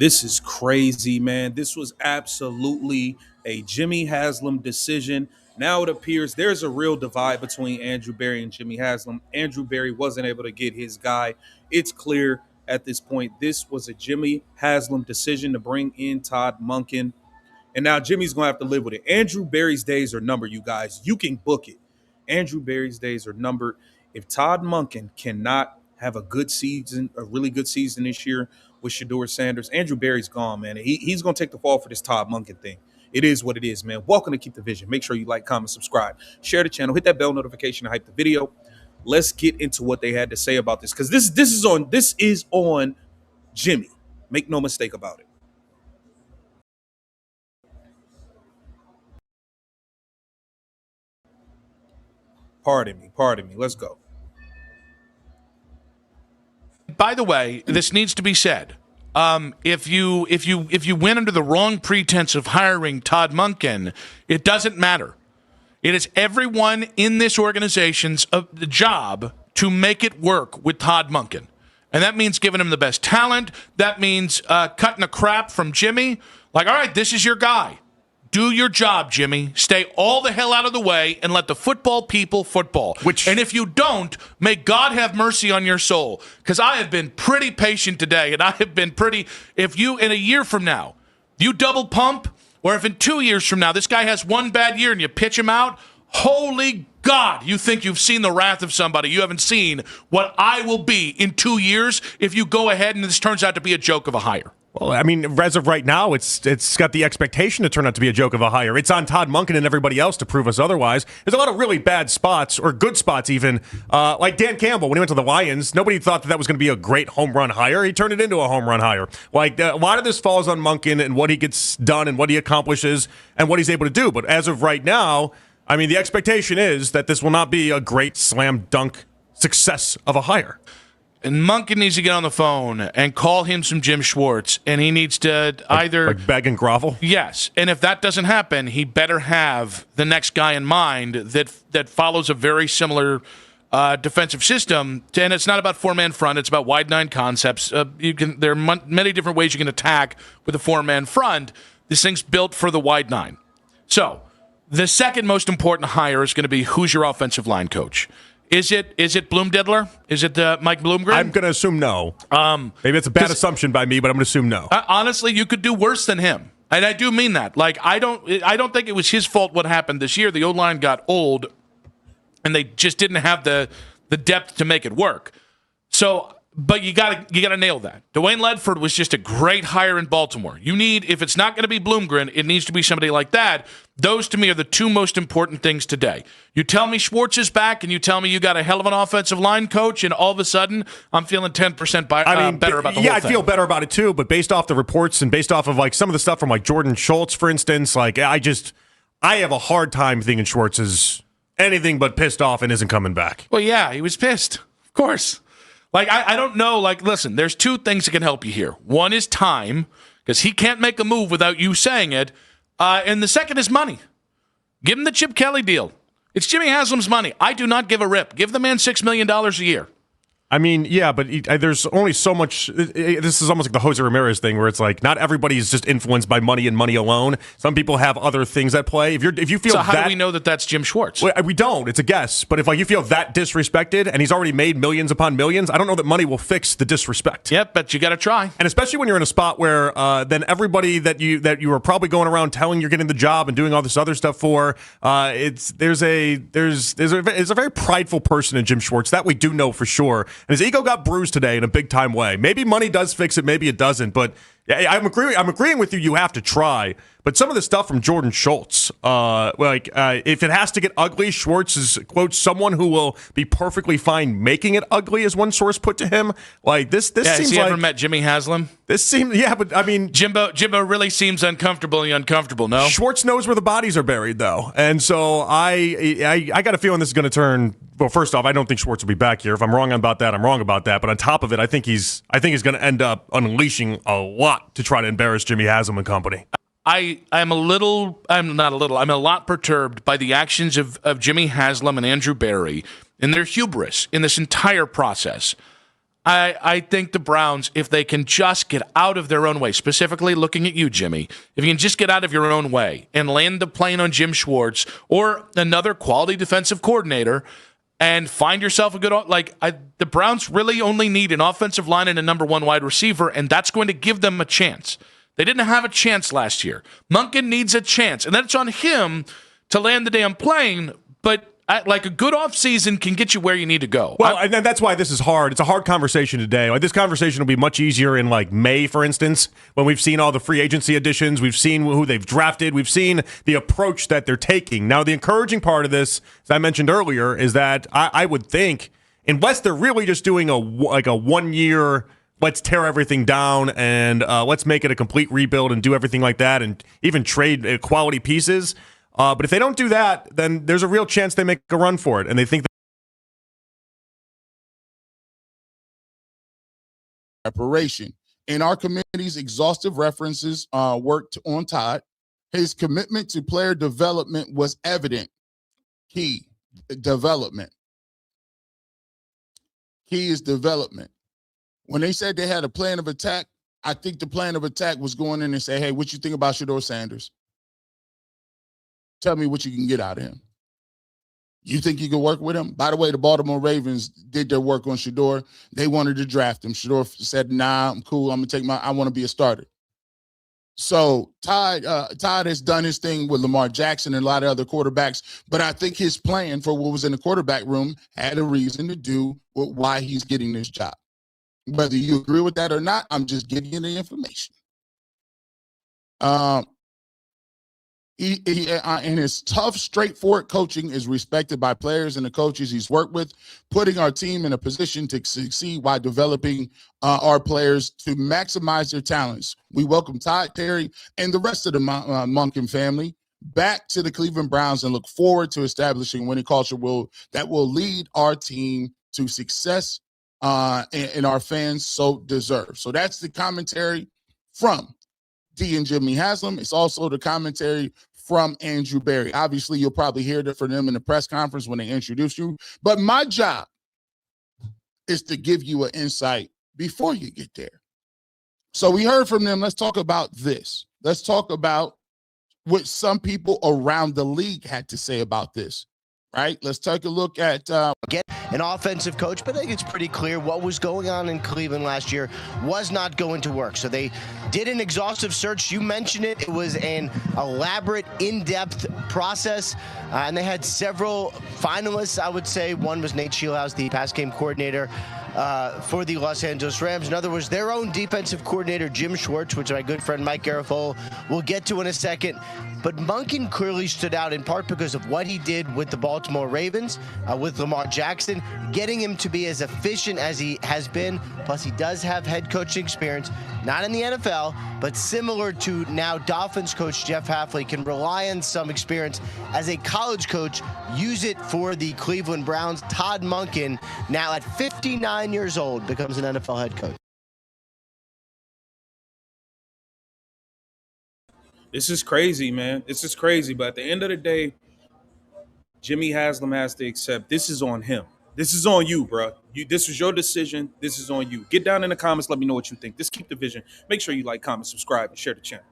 This is crazy, man. This was absolutely a Jimmy Haslam decision. Now it appears there's a real divide between Andrew Berry and Jimmy Haslam. Andrew Berry wasn't able to get his guy. It's clear at this point this was a Jimmy Haslam decision to bring in Todd Monken. And now Jimmy's going to have to live with it. Andrew Berry's days are numbered, you guys. You can book it. Andrew Berry's days are numbered. If Todd Monken cannot have a good season, a really good season this year with Shedeur Sanders, Andrew Berry's gone, man. He's going to take the fall for this Todd Monken thing. It is what it is, man. Welcome to Keep the Vision. Make sure you like, comment, subscribe, share the channel, hit that bell notification to hype the video. Let's get into what they had to say about this, because this is on Jimmy. Make no mistake about it. Pardon me. Let's go. By the way, this needs to be said. If you went under the wrong pretense of hiring Todd Monken, it doesn't matter. It is everyone in this organization's job to make it work with Todd Monken. And that means giving him the best talent. That means cutting the crap from Jimmy. Like, all right, this is your guy. Do your job, Jimmy. Stay all the hell out of the way and let the football people football. And if you don't, may God have mercy on your soul. Because I have been pretty patient today, and I have been pretty. If you, in a year from now, you double pump, or if in 2 years from now this guy has one bad year and you pitch him out, holy God, you think you've seen the wrath of somebody. You haven't seen what I will be in 2 years if you go ahead and this turns out to be a joke of a hire. Well, I mean, as of right now, it's got the expectation to turn out to be a joke of a hire. It's on Todd Monken and everybody else to prove us otherwise. There's a lot of really bad spots, or good spots even, like Dan Campbell when he went to the Lions. Nobody thought that was going to be a great home run hire. He turned it into a home run hire. Like, a lot of this falls on Monken and what he gets done and what he accomplishes and what he's able to do. But as of right now, I mean, the expectation is that this will not be a great slam dunk success of a hire. And Monken needs to get on the phone and call him some Jim Schwartz, and he needs to either like beg and grovel. Yes, and if that doesn't happen, he better have the next guy in mind that follows a very similar defensive system. And it's not about four-man front; it's about wide nine concepts. There are many different ways you can attack with a four-man front. This thing's built for the wide nine. So the second most important hire is going to be who's your offensive line coach. Is it Bloomdiddler? Is it Mike Bloomgren? I'm going to assume no. Maybe it's a bad assumption by me, but I'm going to assume no. Honestly, you could do worse than him, and I do mean that. Like, I don't think it was his fault what happened this year. The O-line got old, and they just didn't have the depth to make it work. So, but you got to nail that. Dwayne Ledford was just a great hire in Baltimore. You need, if it's not going to be Bloomgren, it needs to be somebody like that. Those, to me, are the two most important things today. You tell me Schwartz is back, and you tell me you got a hell of an offensive line coach, and all of a sudden, I'm feeling 10% better about the whole thing. Yeah, I feel better about it, too, but based off the reports and based off of, like, some of the stuff from, like, Jordan Schultz, for instance, like, I have a hard time thinking Schwartz is anything but pissed off and isn't coming back. Well, yeah, he was pissed. Of course. Like, I don't know. Like, listen, there's two things that can help you here. One is time, because he can't make a move without you saying it. And the second is money. Give him the Chip Kelly deal. It's Jimmy Haslam's money. I do not give a rip. Give the man $6 million a year. I mean, yeah, but there's only so much. This is almost like the Jose Ramirez thing, where it's like not everybody is just influenced by money and money alone. Some people have other things at play. If you feel so, how do we know that that's Jim Schwartz? Well, we don't. It's a guess. But if you feel that disrespected and he's already made millions upon millions, I don't know that money will fix the disrespect. Yep, but you got to try. And especially when you're in a spot where then everybody that you are probably going around telling you're getting the job and doing all this other stuff for, there's a very prideful person in Jim Schwartz that we do know for sure, and his ego got bruised today in a big time way. Maybe money does fix it, maybe it doesn't, but I'm agreeing with you. You have to try. But some of the stuff from Jordan Schultz, if it has to get ugly, Schwartz is, quote, someone who will be perfectly fine making it ugly, as one source put to him. Like, this seems like... Has he ever met Jimmy Haslam? This seems... Yeah, but, I mean... Jimbo really seems uncomfortable, no? Schwartz knows where the bodies are buried, though. And so I got a feeling this is going to turn... Well, first off, I don't think Schwartz will be back here. If I'm wrong about that, I'm wrong about that. But on top of it, I think he's going to end up unleashing a lot to try to embarrass Jimmy Haslam and company. I'm a lot perturbed by the actions of Jimmy Haslam and Andrew Berry and their hubris in this entire process. I think the Browns, if they can just get out of their own way, specifically looking at you, Jimmy, if you can just get out of your own way and land the plane on Jim Schwartz or another quality defensive coordinator and find yourself a good, the Browns really only need an offensive line and a number one wide receiver, and that's going to give them a chance. They didn't have a chance last year. Monken needs a chance, and that's on him to land the damn plane, but like a good offseason can get you where you need to go. Well, and that's why this is hard. It's a hard conversation today. Like, this conversation will be much easier in like May, for instance, when we've seen all the free agency additions, we've seen who they've drafted, we've seen the approach that they're taking. Now, the encouraging part of this, as I mentioned earlier, is that I would think, unless they're really just doing a 1 year, let's tear everything down and let's make it a complete rebuild and do everything like that, and even trade quality pieces. But if they don't do that, then there's a real chance they make a run for it, and they think preparation. In our committee's exhaustive references worked on Todd, his commitment to player development was evident. Key development. Key is development. When they said they had a plan of attack, I think the plan of attack was going in and say, hey, what you think about Shedeur Sanders? Tell me what you can get out of him. You think you can work with him? By the way, the Baltimore Ravens did their work on Shedeur. They wanted to draft him. Shedeur said, nah, I'm cool. I'm going to I want to be a starter. So Todd has done his thing with Lamar Jackson and a lot of other quarterbacks, but I think his plan for what was in the quarterback room had a reason to do with why he's getting this job. Whether you agree with that or not, I'm just giving you the information. And his tough, straightforward coaching is respected by players and the coaches he's worked with, putting our team in a position to succeed while developing our players to maximize their talents. We welcome Todd, Terry, and the rest of the Monken family back to the Cleveland Browns and look forward to establishing a winning culture that will lead our team to success and our fans so deserve. So that's the commentary from D and Jimmy Haslam. It's also the commentary from Andrew Berry. Obviously, you'll probably hear that from them in the press conference when they introduce you. But my job is to give you an insight before you get there. So we heard from them. Let's talk about this. Let's talk about what some people around the league had to say about this. Right? Let's take a look at get an offensive coach, but I think it's pretty clear what was going on in Cleveland last year was not going to work. So they did an exhaustive search. You mentioned it. It was an elaborate, in-depth process, and they had several finalists, I would say. One was Nate Scheelhaus, the pass game coordinator for the Los Angeles Rams. Another was their own defensive coordinator, Jim Schwartz, which my good friend Mike Garafolo will get to in a second. But Monken clearly stood out in part because of what he did with the Baltimore Ravens, with Lamar Jackson, getting him to be as efficient as he has been. Plus, he does have head coaching experience, not in the NFL, but similar to now Dolphins coach Jeff Hafley, can rely on some experience as a college coach, use it for the Cleveland Browns. Todd Monken, now at 59 years old, becomes an NFL head coach. This is crazy, man. This is crazy. But at the end of the day, Jimmy Haslam has to accept this is on him. This is on you, bro. This was your decision. This is on you. Get down in the comments. Let me know what you think. Just keep the vision. Make sure you like, comment, subscribe, and share the channel.